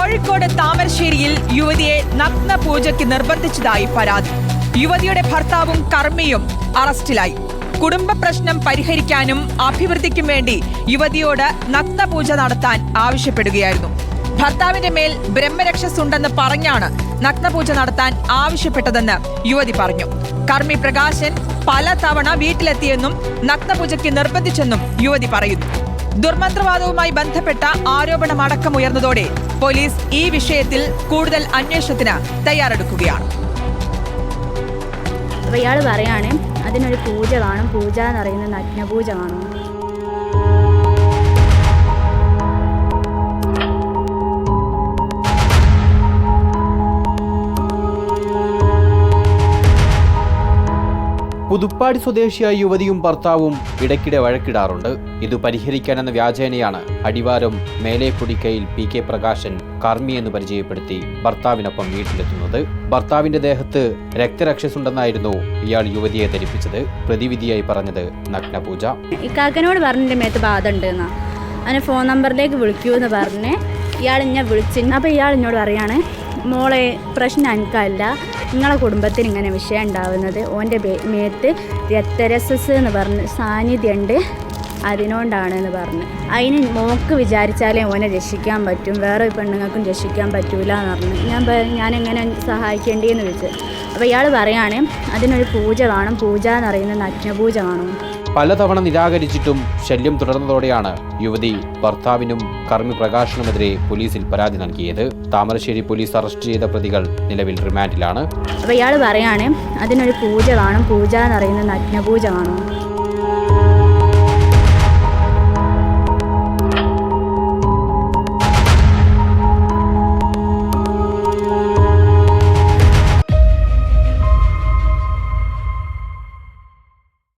കോഴിക്കോട് താമരശ്ശേരിയിൽ യുവതിയെ നഗ്ന പൂജയ്ക്ക് നിർബന്ധിച്ചതായി പരാതി. യുവതിയുടെ ഭർത്താവും കർമ്മിയും അറസ്റ്റിലായി. കുടുംബ പ്രശ്നം പരിഹരിക്കാനും അഭിവൃദ്ധിക്കും വേണ്ടി യുവതിയോട് നഗ്നപൂജ നടത്താൻ ആവശ്യപ്പെടുകയായിരുന്നു. ഭർത്താവിന്റെ മേൽ ബ്രഹ്മരക്ഷസുണ്ടെന്ന് പറഞ്ഞാണ് നഗ്നപൂജ നടത്താൻ ആവശ്യപ്പെട്ടതെന്ന് യുവതി പറഞ്ഞു. കർമ്മി പ്രകാശൻ പലതവണ വീട്ടിലെത്തിയെന്നും നഗ്നപൂജയ്ക്ക് നിർബന്ധിച്ചെന്നും യുവതി പറയുന്നു. ദുർമന്ത്രവാദവുമായി ബന്ധപ്പെട്ട ആരോപണമടക്കമുയർന്നതോടെ പോലീസ് ഈ വിഷയത്തിൽ കൂടുതൽ അന്വേഷണത്തിന് തയ്യാറെടുക്കുകയാണ്. ഇയാൾ പറയാണ് അതിനൊരു പൂജ കാണും, പൂജ എന്ന് പറയുന്നത് നഗ്നപൂജ കാണും. പുതുപ്പാടി സ്വദേശിയായ യുവതിയും ഭർത്താവും ഇടയ്ക്കിടെ വഴക്കിടാറുണ്ട്. ഇത് പരിഹരിക്കാനെന്ന വ്യാജേനയാണ് അടിവാരം മേലേക്കുടിക്കയിൽ പി കെ പ്രകാശൻ കർമ്മി എന്ന് പരിചയപ്പെടുത്തി ഭർത്താവിനൊപ്പം വീട്ടിലെത്തുന്നത്. ഭർത്താവിന്റെ ദേഹത്ത് രക്തരക്ഷസുണ്ടെന്നായിരുന്നു ഇയാൾ യുവതിയെ ധരിപ്പിച്ചത്. പ്രതിവിധിയായി പറഞ്ഞത് നഗ്നപൂജ. ഇക്കാക്കനോട് പറഞ്ഞിട്ട് മേത്ത് ബാധ ഉണ്ടെന്നാ, അതിന് ഫോൺ നമ്പറിലേക്ക് വിളിക്കൂ എന്ന് പറഞ്ഞ് ഇയാൾ എന്നെ വിളിച്ചിരുന്നു. അപ്പോൾ ഇയാൾ എന്നോട് പറയാണ്, മോളെ പ്രശ്നം എനിക്കല്ല, നിങ്ങളെ കുടുംബത്തിന് ഇങ്ങനെ വിഷയം ഉണ്ടാവുന്നത് ഓൻ്റെ മേത്ത് രക്തരസസ് എന്ന് പറഞ്ഞ് സാന്നിധ്യമുണ്ട്, അതിനോണ്ടാണെന്ന് പറഞ്ഞ്. അതിന് മോക്ക് വിചാരിച്ചാലേ ഓനെ രക്ഷിക്കാൻ പറ്റും, വേറെ പെണ്ണുങ്ങൾക്കും രക്ഷിക്കാൻ പറ്റൂല എന്ന് പറഞ്ഞു. ഞാനെങ്ങനെ സഹായിക്കേണ്ടിയെന്ന് ചോദിച്ചു. അപ്പോൾ ഇയാൾ പറയാണ് അതിനൊരു പൂജ കാണും, പൂജ എന്ന് പറയുന്നത് നഗ്നപൂജ കാണും. പലതവണ നിരാകരിച്ചിട്ടും ശല്യം തുടർന്നതോടെയാണ് യുവതി ഭർത്താവിനും കർമ്മി പ്രകാശനുമെതിരെ പോലീസിൽ പരാതി നൽകിയത്. താമരശ്ശേരി പോലീസ് അറസ്റ്റ് ചെയ്ത പ്രതികൾ നിലവിൽ റിമാൻഡിലാണ്. അപ്പോൾ ഇയാൾ പറയാണ് അതിനൊരു പൂജ കാണും, പൂജ എന്ന് പറയുന്നത് നഗ്നപൂജ കാണും.